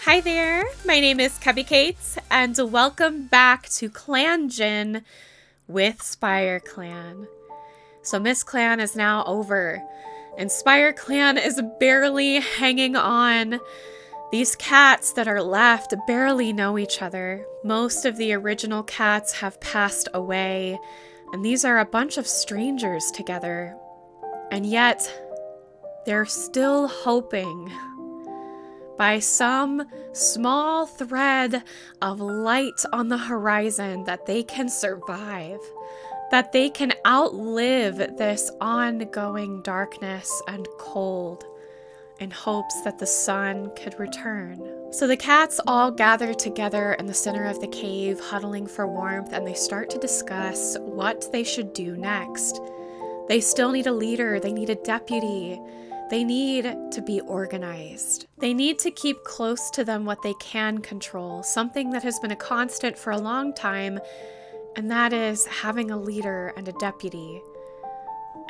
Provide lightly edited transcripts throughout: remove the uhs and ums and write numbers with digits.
Hi there, my name is Cupicate, and welcome back to Clangen with Spire Clan. So Miss Clan is now over, and Spire Clan is barely hanging on. These cats that are left barely know each other. Most of the original cats have passed away, and these are a bunch of strangers together. And yet, they're still hoping by some small thread of light on the horizon that they can survive, that they can outlive this ongoing darkness and cold, in hopes that the sun could return. So the cats all gather together in the center of the cave, huddling for warmth, and they start to discuss what they should do next. They still need a leader, they need a deputy. They need to be organized. They need to keep close to them what they can control, something that has been a constant for a long time, and that is having a leader and a deputy.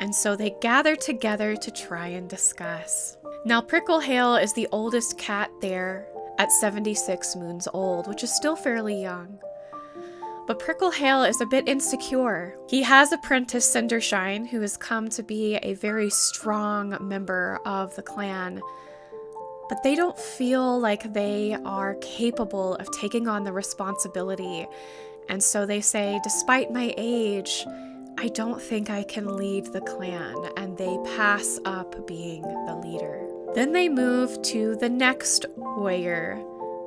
And so they gather together to try and discuss. Now, Pricklehail is the oldest cat there at 76 moons old, which is still fairly young. But Pricklehail is a bit insecure. He has apprentice Cindershine, who has come to be a very strong member of the clan, but they don't feel like they are capable of taking on the responsibility. And so they say, despite my age, I don't think I can lead the clan, and they pass up being the leader. Then they move to the next warrior,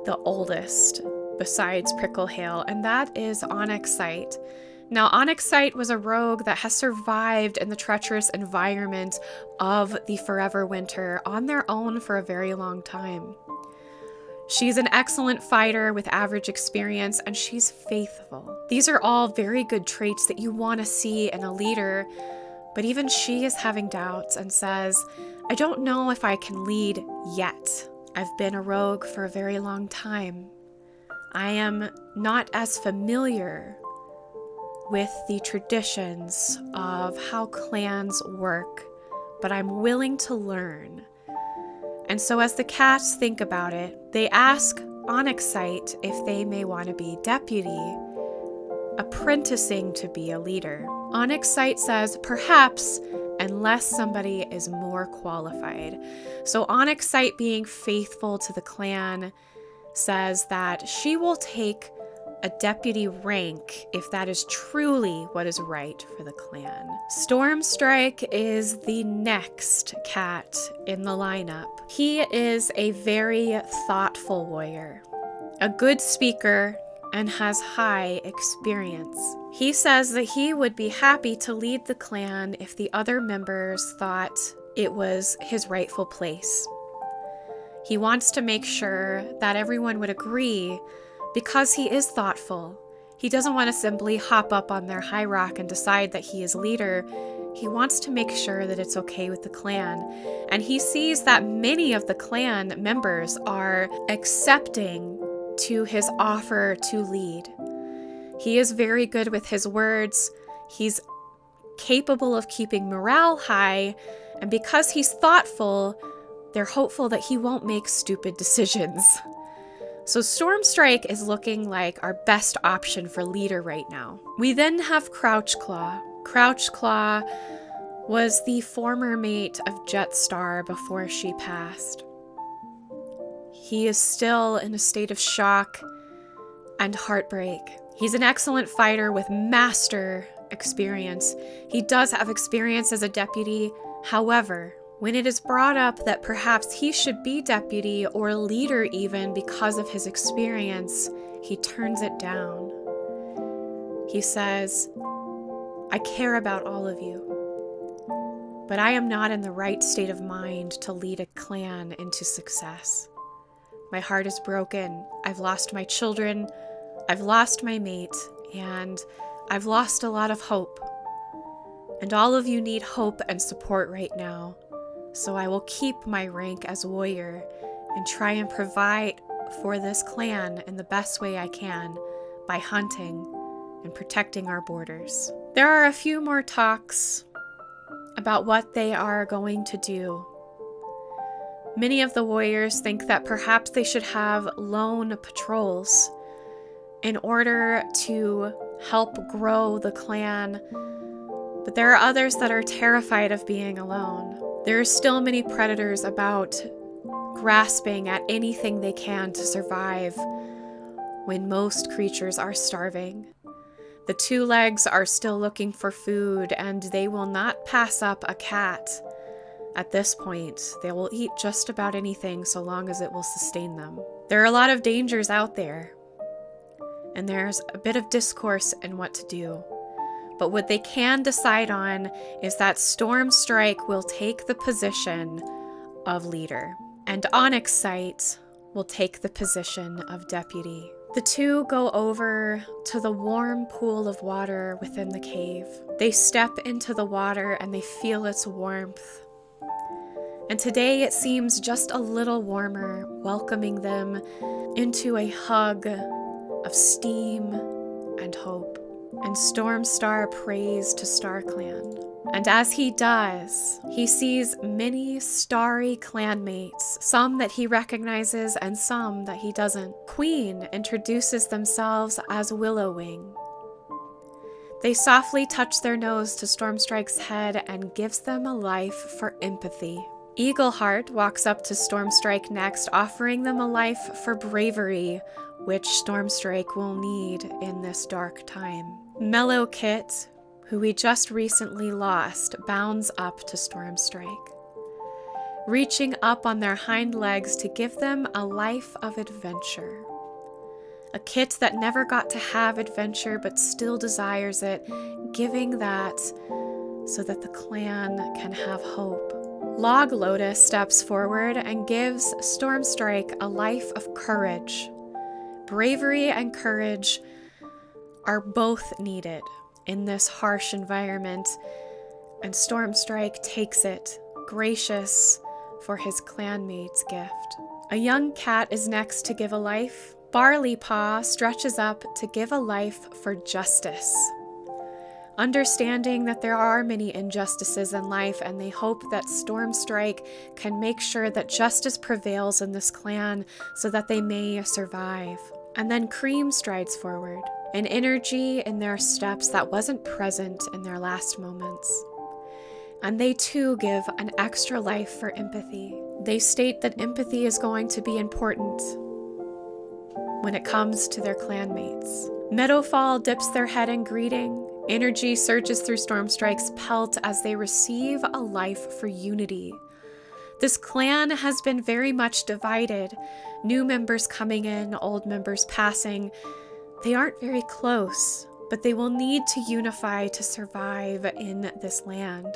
the oldest, besides Pricklehail, and that is Onyxite. Now, Onyxite was a rogue that has survived in the treacherous environment of the Forever Winter on their own for a very long time. She's an excellent fighter with average experience, and she's faithful. These are all very good traits that you want to see in a leader, but even she is having doubts and says, I don't know if I can lead yet. I've been a rogue for a very long time. I am not as familiar with the traditions of how clans work, but I'm willing to learn. And so as the cats think about it, they ask Onyxite if they may want to be deputy, apprenticing to be a leader. Onyxite says, perhaps, unless somebody is more qualified. So Onyxite, being faithful to the clan, says that she will take a deputy rank if that is truly what is right for the clan. Stormstrike is the next cat in the lineup. He is a very thoughtful warrior, a good speaker, and has high experience. He says that he would be happy to lead the clan if the other members thought it was his rightful place. He wants to make sure that everyone would agree because he is thoughtful. He doesn't want to simply hop up on their high rock and decide that he is leader. He wants to make sure that it's okay with the clan. And he sees that many of the clan members are accepting to his offer to lead. He is very good with his words. He's capable of keeping morale high. And because he's thoughtful, they're hopeful that he won't make stupid decisions. So Stormstrike is looking like our best option for leader right now. We then have Crouchclaw. Crouchclaw was the former mate of Jetstar before she passed. He is still in a state of shock and heartbreak. He's an excellent fighter with master experience. He does have experience as a deputy. However, when it is brought up that perhaps he should be deputy or leader even because of his experience, he turns it down. He says, I care about all of you, but I am not in the right state of mind to lead a clan into success. My heart is broken. I've lost my children, I've lost my mate, and I've lost a lot of hope. And all of you need hope and support right now. So I will keep my rank as warrior and try and provide for this clan in the best way I can by hunting and protecting our borders. There are a few more talks about what they are going to do. Many of the warriors think that perhaps they should have lone patrols in order to help grow the clan, but there are others that are terrified of being alone. There are still many predators about, grasping at anything they can to survive when most creatures are starving. The two legs are still looking for food, and they will not pass up a cat. At this point, they will eat just about anything so long as it will sustain them. There are a lot of dangers out there, and there's a bit of discourse in what to do. But what they can decide on is that Stormstrike will take the position of leader, and Onyx Sight will take the position of deputy. The two go over to the warm pool of water within the cave. They step into the water and they feel its warmth. And today it seems just a little warmer, welcoming them into a hug of steam and hope. And Stormstar prays to StarClan. And as he does, he sees many starry clanmates, some that he recognizes and some that he doesn't. Queen introduces themselves as Willowwing. They softly touch their nose to Stormstrike's head and gives them a life for empathy. Eagleheart walks up to Stormstrike next, offering them a life for bravery, which Stormstrike will need in this dark time. Mellowkit, who we just recently lost, bounds up to Stormstrike, reaching up on their hind legs to give them a life of adventure. A kit that never got to have adventure but still desires it, giving that so that the clan can have hope. Log Lotus steps forward and gives Stormstrike a life of courage. Bravery and courage are both needed in this harsh environment, and Stormstrike takes it, gracious for his clanmate's gift. A young cat is next to give a life. Barley Paw stretches up to give a life for justice, understanding that there are many injustices in life, and they hope that Stormstrike can make sure that justice prevails in this clan so that they may survive. And then Cream strides forward, an energy in their steps that wasn't present in their last moments. And they too give an extra life for empathy. They state that empathy is going to be important when it comes to their clanmates. Meadowfall dips their head in greeting. Energy surges through Stormstrike's pelt as they receive a life for unity. This clan has been very much divided. New members coming in, old members passing. They aren't very close, but they will need to unify to survive in this land.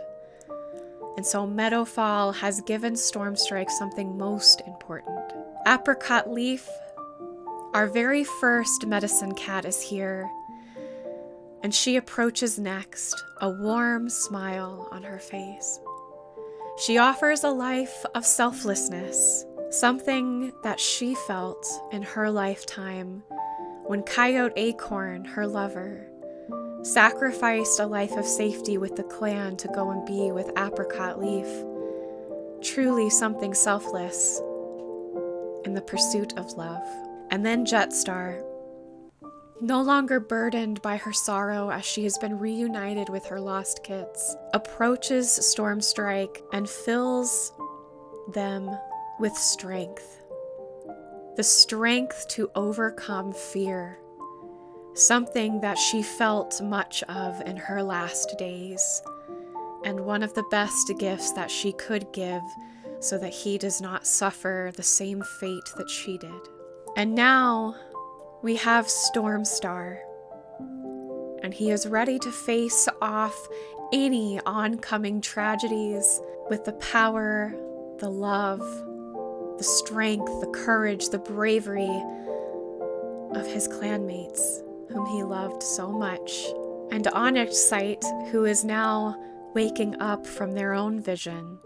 And so Meadowfall has given Stormstrike something most important. Apricot Leaf, our very first medicine cat, is here. And she approaches next, a warm smile on her face. She offers a life of selflessness, something that she felt in her lifetime when Coyote Acorn, her lover, sacrificed a life of safety with the clan to go and be with Apricot Leaf. Truly something selfless in the pursuit of love. And then Jetstar, no longer burdened by her sorrow as she has been reunited with her lost kids, approaches Stormstrike and fills them with strength. The strength to overcome fear, something that she felt much of in her last days, and one of the best gifts that she could give so that he does not suffer the same fate that she did. And now we have Stormstar, and he is ready to face off any oncoming tragedies with the power, the love, the strength, the courage, the bravery of his clanmates, whom he loved so much. And Onyx Sight, who is now waking up from their own vision,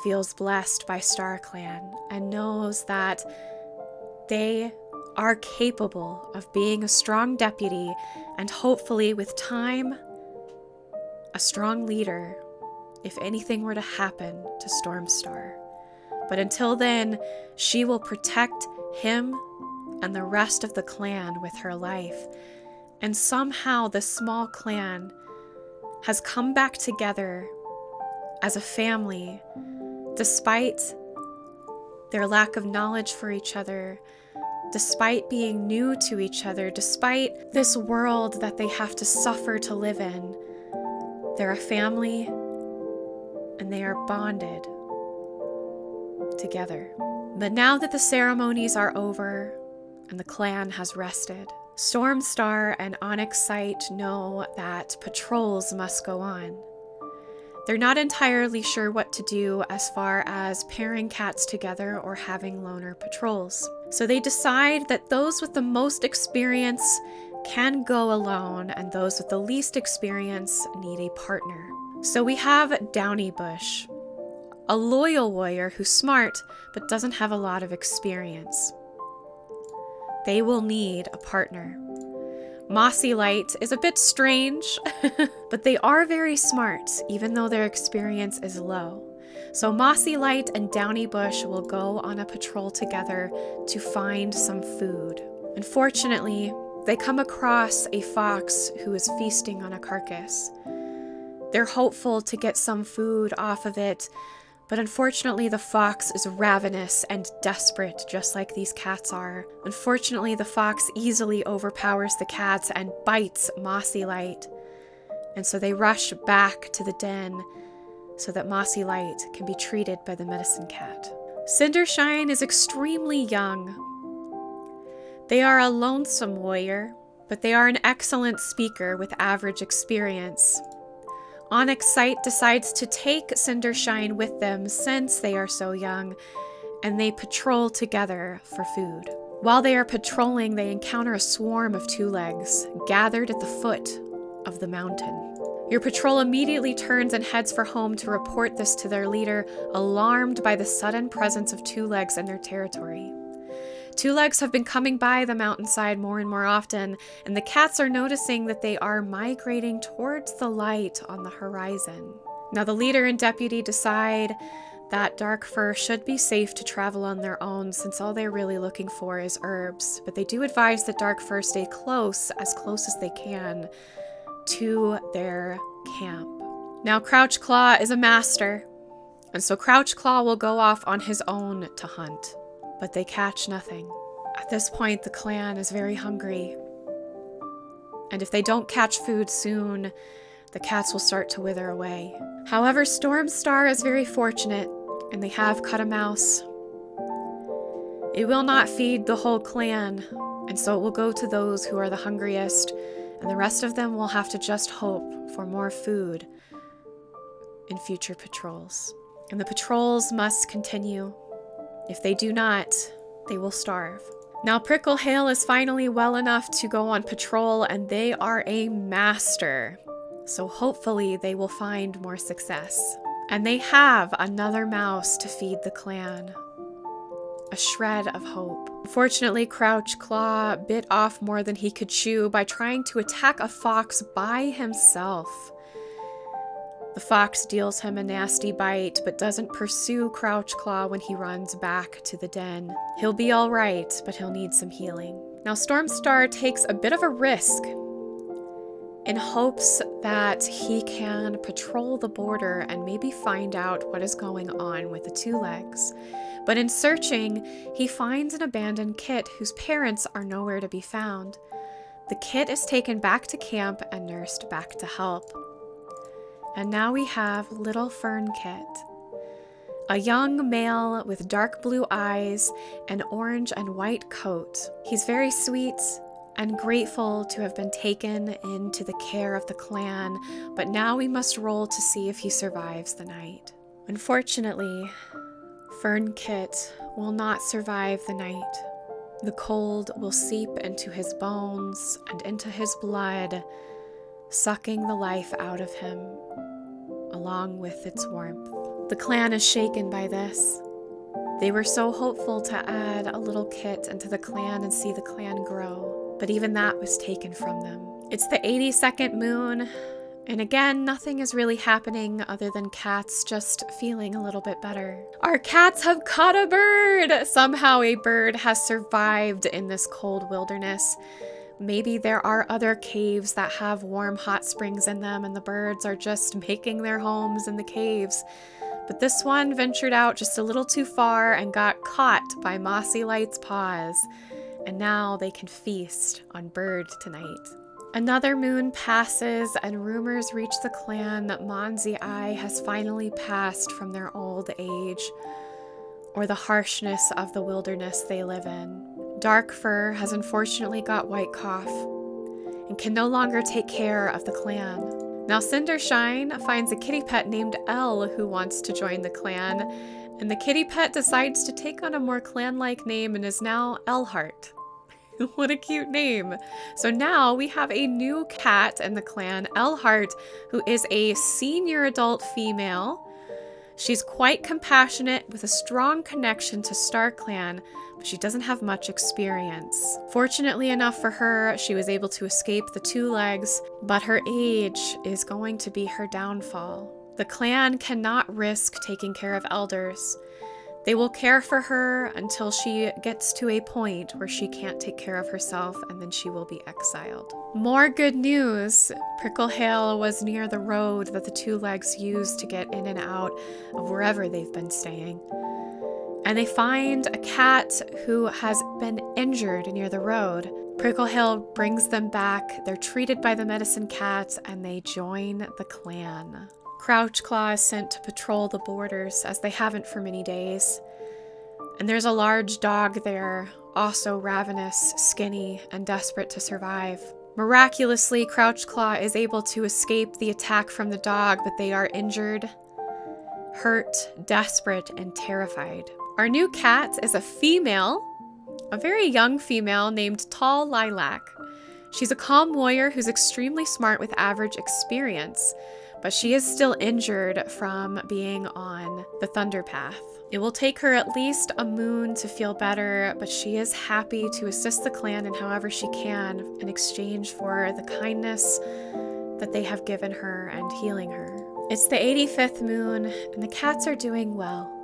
feels blessed by StarClan and knows that they are capable of being a strong deputy and hopefully with time, a strong leader if anything were to happen to Stormstar. But until then, she will protect him and the rest of the clan with her life. And somehow this small clan has come back together as a family, despite their lack of knowledge for each other, despite being new to each other, despite this world that they have to suffer to live in. They're a family, and they are bonded together. But now that the ceremonies are over and the clan has rested, Stormstar and Onyx Sight know that patrols must go on. They're not entirely sure what to do as far as pairing cats together or having loner patrols. So they decide that those with the most experience can go alone, and those with the least experience need a partner. So we have Downy Bush, a loyal warrior who's smart but doesn't have a lot of experience. They will need a partner. Mossy Light is a bit strange, but they are very smart, even though their experience is low. So Mossy Light and Downy Bush will go on a patrol together to find some food. Unfortunately, they come across a fox who is feasting on a carcass. They're hopeful to get some food off of it, but unfortunately the fox is ravenous and desperate, just like these cats are. Unfortunately, the fox easily overpowers the cats and bites Mossy Light. And so they rush back to the den so that Mossy Light can be treated by the medicine cat. Cindershine is extremely young. They are a lonesome warrior, but they are an excellent speaker with average experience. Onyx Sight decides to take Cindershine with them since they are so young, and they patrol together for food. While they are patrolling, they encounter a swarm of two-legs gathered at the foot of the mountain. Your patrol immediately turns and heads for home to report this to their leader, alarmed by the sudden presence of two-legs in their territory. Two-legs have been coming by the mountainside more and more often, and the cats are noticing that they are migrating towards the light on the horizon. Now the leader and deputy decide that Dark Fur should be safe to travel on their own, since all they're really looking for is herbs, but they do advise that Dark Fur stay close as they can, to their camp. Now Crouch Claw is a master, and so Crouch Claw will go off on his own to hunt. But they catch nothing. At this point, the clan is very hungry. And if they don't catch food soon, the cats will start to wither away. However, Stormstar is very fortunate, and they have cut a mouse. It will not feed the whole clan, and so it will go to those who are the hungriest, and the rest of them will have to just hope for more food in future patrols. And the patrols must continue. If they do not, they will starve. Now Prickle Hail is finally well enough to go on patrol, and they are a master. So hopefully they will find more success. And they have another mouse to feed the clan. A shred of hope. Unfortunately, Crouch Claw bit off more than he could chew by trying to attack a fox by himself. The fox deals him a nasty bite, but doesn't pursue Crouch Claw when he runs back to the den. He'll be all right, but he'll need some healing. Now Stormstar takes a bit of a risk in hopes that he can patrol the border and maybe find out what is going on with the two-legs. But in searching, he finds an abandoned kit whose parents are nowhere to be found. The kit is taken back to camp and nursed back to health. And now we have Little Fern Kit, a young male with dark blue eyes and orange and white coat. He's very sweet and grateful to have been taken into the care of the clan, but now we must roll to see if he survives the night. Unfortunately, Fern Kit will not survive the night. The cold will seep into his bones and into his blood, sucking the life out of him, along with its warmth. The clan is shaken by this. They were so hopeful to add a little kit into the clan and see the clan grow, but even that was taken from them. It's the 82nd moon, And again, nothing is really happening other than cats just feeling a little bit better. Our cats have caught a bird! Somehow a bird has survived in this cold wilderness. Maybe there are other caves that have warm hot springs in them and the birds are just making their homes in the caves. But this one ventured out just a little too far and got caught by Mossy Light's paws. And now they can feast on bird tonight. Another moon passes and rumors reach the clan that Monzi Eye has finally passed from their old age, or the harshness of the wilderness they live in. Dark Fur has unfortunately got white cough and can no longer take care of the clan. Now Cindershine finds a kitty pet named Elle who wants to join the clan, and the kitty pet decides to take on a more clan-like name and is now Elleheart. What a cute name. So now we have a new cat in the clan, Elleheart, who is a senior adult female. She's quite compassionate with a strong connection to StarClan, but she doesn't have much experience. Fortunately enough for her, she was able to escape the two legs, but her age is going to be her downfall. The clan cannot risk taking care of elders. They will care for her until she gets to a point where she can't take care of herself, and then she will be exiled. More good news! Pricklehail was near the road that the two legs used to get in and out of wherever they've been staying. And they find a cat who has been injured near the road. Pricklehail brings them back, they're treated by the medicine cat, and they join the clan. Crouchclaw is sent to patrol the borders, as they haven't for many days. And there's a large dog there, also ravenous, skinny, and desperate to survive. Miraculously, Crouchclaw is able to escape the attack from the dog, but they are injured, hurt, desperate, and terrified. Our new cat is a female, a very young female named Tall Lilac. She's a calm warrior who's extremely smart with average experience, but she is still injured from being on the Thunder Path. It will take her at least a moon to feel better, but she is happy to assist the clan in however she can in exchange for the kindness that they have given her and healing her. It's the 85th moon, and the cats are doing well.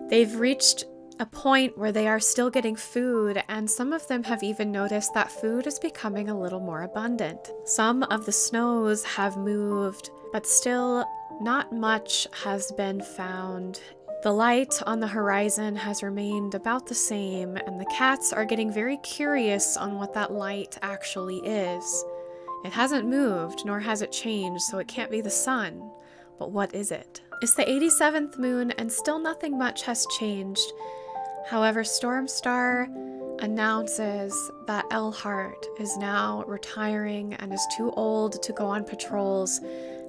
They've reached a point where they are still getting food, and some of them have even noticed that food is becoming a little more abundant. Some of the snows have moved, but still not much has been found. The light on the horizon has remained about the same, and the cats are getting very curious on what that light actually is. It hasn't moved, nor has it changed, so it can't be the sun. But what is it? It's the 87th moon, and still nothing much has changed. However, Stormstar announces that Elleheart is now retiring and is too old to go on patrols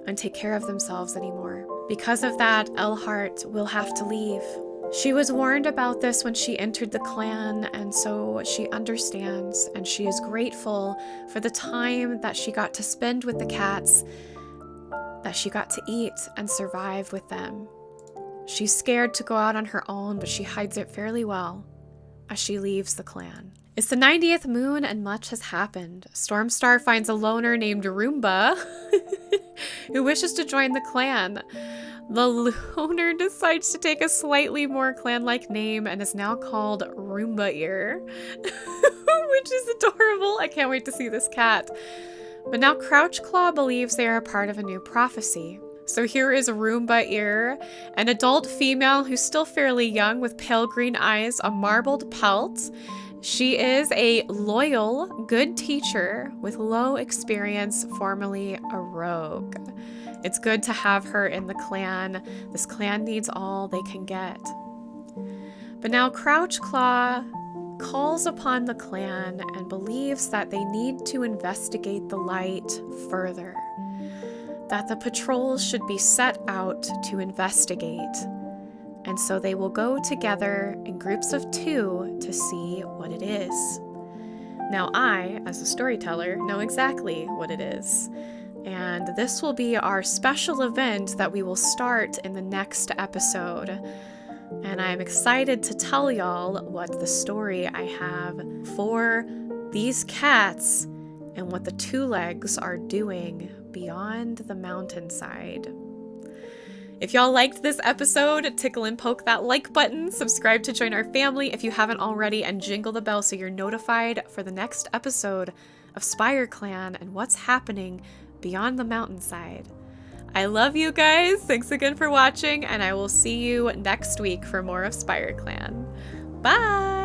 and take care of themselves anymore. Because of that, Elleheart will have to leave. She was warned about this when she entered the clan, and so she understands, and she is grateful for the time that she got to spend with the cats, that she got to eat and survive with them. She's scared to go out on her own, but she hides it fairly well as she leaves the clan. It's the 90th moon and much has happened. Stormstar finds a loner named Roomba who wishes to join the clan. The loner decides to take a slightly more clan-like name and is now called Roomba Ear, which is adorable. I can't wait to see this cat. But now Crouchclaw believes they are a part of a new prophecy. So here is Roomba Ear, an adult female who's still fairly young with pale green eyes, a marbled pelt. She is a loyal, good teacher with low experience, formerly a rogue. It's good to have her in the clan. This clan needs all they can get. But now Crouchclaw calls upon the clan and believes that they need to investigate the light further, that the patrols should be set out to investigate. And so they will go together in groups of 2 to see what it is. Now I, as a storyteller, know exactly what it is. And this will be our special event that we will start in the next episode. And I'm excited to tell y'all what the story I have for these cats and what the 2 legs are doing beyond the mountainside. If y'all liked this episode, tickle and poke that like button, subscribe to join our family if you haven't already, and jingle the bell so you're notified for the next episode of Spire Clan and what's happening beyond the mountainside. I love you guys. Thanks again for watching, and I will see you next week for more of Spire Clan. Bye!